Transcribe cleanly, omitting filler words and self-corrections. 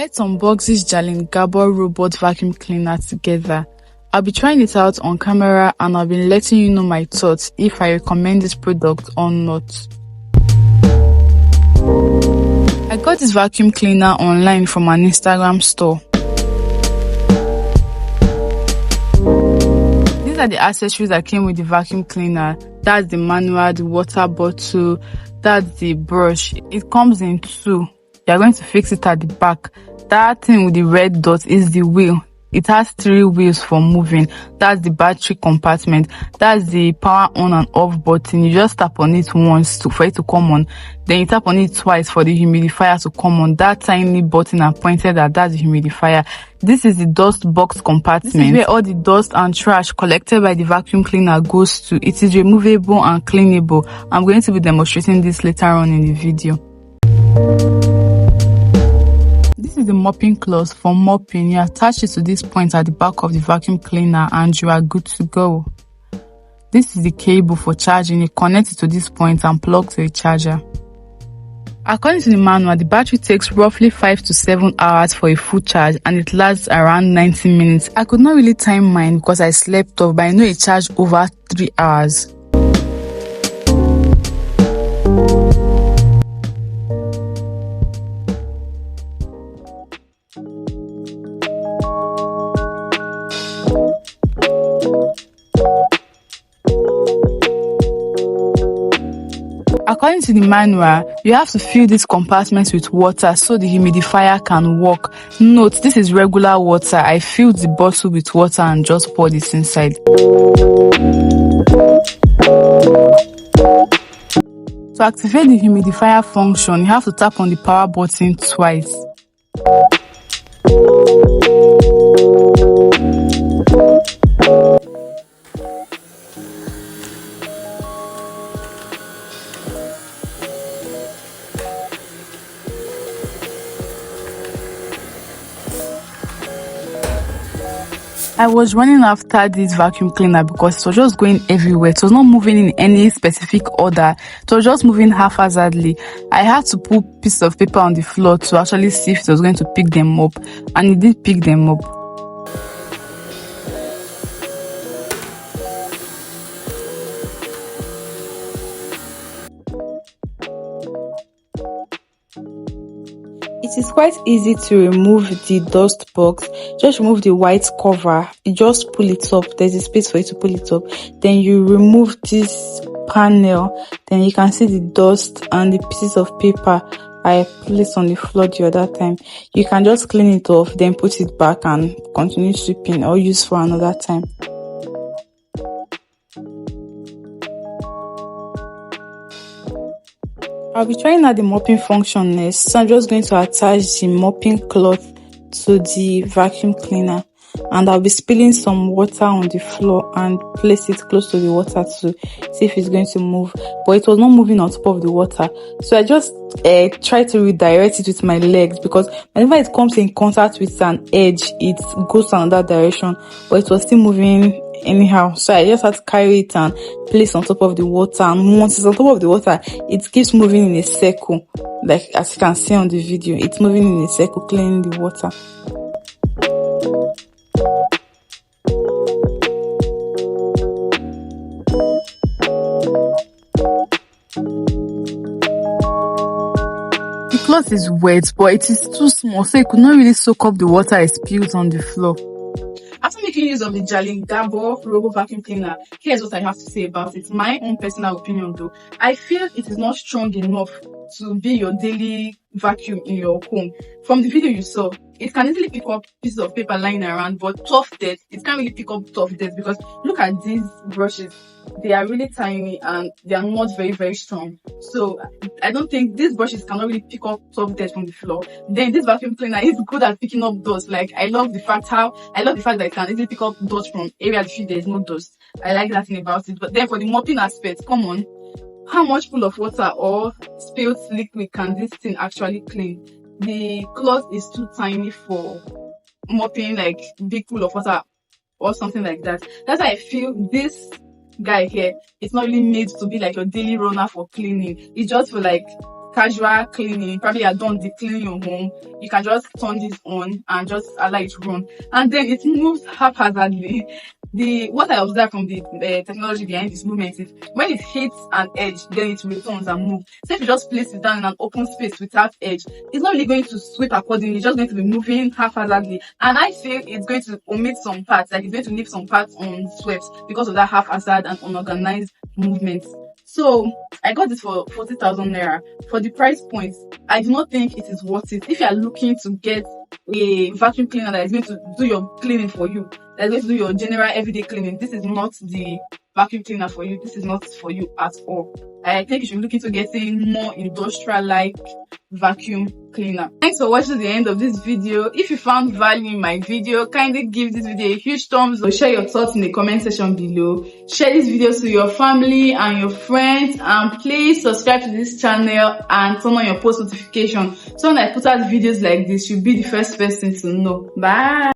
Let's unbox this Jallen Gabor Robot vacuum cleaner together. I'll be trying it out on camera and I'll be letting you know my thoughts if I recommend this product or not. I got this vacuum cleaner online from an Instagram store. These are the accessories that came with the vacuum cleaner. That's the manual, the water bottle, that's the brush. It comes in two. You're going to fix it at the back. That thing with the red dot is the wheel. It has 3 wheels for moving. That's the battery compartment. That's the power on and off button. You just tap on it once for it to come on. Then you tap on it twice for the humidifier to come on. That tiny button I pointed at, that's the humidifier. This is the dust box compartment. This is where all the dust and trash collected by the vacuum cleaner goes to. It is removable and cleanable. I'm going to be demonstrating this later on in the video. This is the mopping cloth for mopping. You attach it to this point at the back of the vacuum cleaner and you are good to go. This is the cable for charging. You connect it to this point and plug to a charger. According to the manual, the battery takes roughly 5 to 7 hours for a full charge and it lasts around 90 minutes. I could not really time mine because I slept off, but I know it charged over 3 hours. According to the manual, you have to fill these compartments with water so the humidifier can work. Note, this is regular water. I filled the bottle with water and just poured this inside. To activate the humidifier function, you have to tap on the power button twice. I was running after this vacuum cleaner because it was just going everywhere. It was not moving in any specific order. It was just moving haphazardly. I had to put pieces of paper on the floor to actually see if it was going to pick them up, and it did pick them up. It is quite easy to remove the dust box. Just remove the white cover. You just pull it up. There's a space for you to pull it up. Then you remove this panel. Then you can see the dust and the pieces of paper I placed on the floor the other time. You can just clean it off, then put it back and continue sweeping or use for another time. I'll be trying out the mopping function next, so I'm just going to attach the mopping cloth to the vacuum cleaner and I'll be spilling some water on the floor and place it close to the water to see if it's going to move, but it was not moving on top of the water, so I just try to redirect it with my legs because whenever it comes in contact with an edge, it goes to another direction, but it was still moving anyhow, so I just had to carry it and place on top of the water, and once it's on top of the water, it keeps moving in a circle, like as you can see on the video. It's moving in a circle, cleaning the water. The cloth is wet, but it is too small, so it could not really soak up the water I spilled on the floor. After making use of the Jallen Gabor Robot vacuum cleaner, here's what I have to say about it. My own personal opinion though, I feel it is not strong enough to be your daily vacuum in your home. From the video you saw, it can easily pick up pieces of paper lying around, but tough dirt, it can't really pick up tough dirt because look at these brushes. They are really tiny and they are not very, very strong. So I don't think these brushes cannot really pick up tough dirt from the floor. Then this vacuum cleaner is good at picking up dust. Like I love the fact that it can easily pick up dust from areas where there is no dust. I like that thing about it. But then for the mopping aspect, come on, how much full of water or spilled liquid can this thing actually clean? The cloth is too tiny for mopping like big pool of water or something like that. That's why I feel this guy here, it's not really made to be like your daily runner for cleaning. It's just for like casual cleaning, probably you're done deep cleaning your home, you can just turn this on and just allow it to run, and then it moves haphazardly. What I observed from the technology behind this movement is when it hits an edge, then it returns and moves. So if you just place it down in an open space without edge, it's not really going to sweep accordingly, it's just going to be moving haphazardly. And I feel it's going to omit some parts, like it's going to leave some parts unswept because of that haphazard and unorganized movement. So I got this for 40,000 naira. For the price point, I do not think it is worth it. If you are looking to get a vacuum cleaner that is going to do your cleaning for you, that is going to do your general everyday cleaning, this is not the vacuum cleaner for you. This is not for you at all. I think you should look into getting more industrial-like vacuum cleaner. Thanks for watching the end of this video. If you found value in my video, kindly give this video a huge thumbs up. Share your thoughts in the comment section below. Share this video to your family and your friends, and please subscribe to this channel and turn on your post notification so when I put out videos like this, you'll be the first person to know. Bye.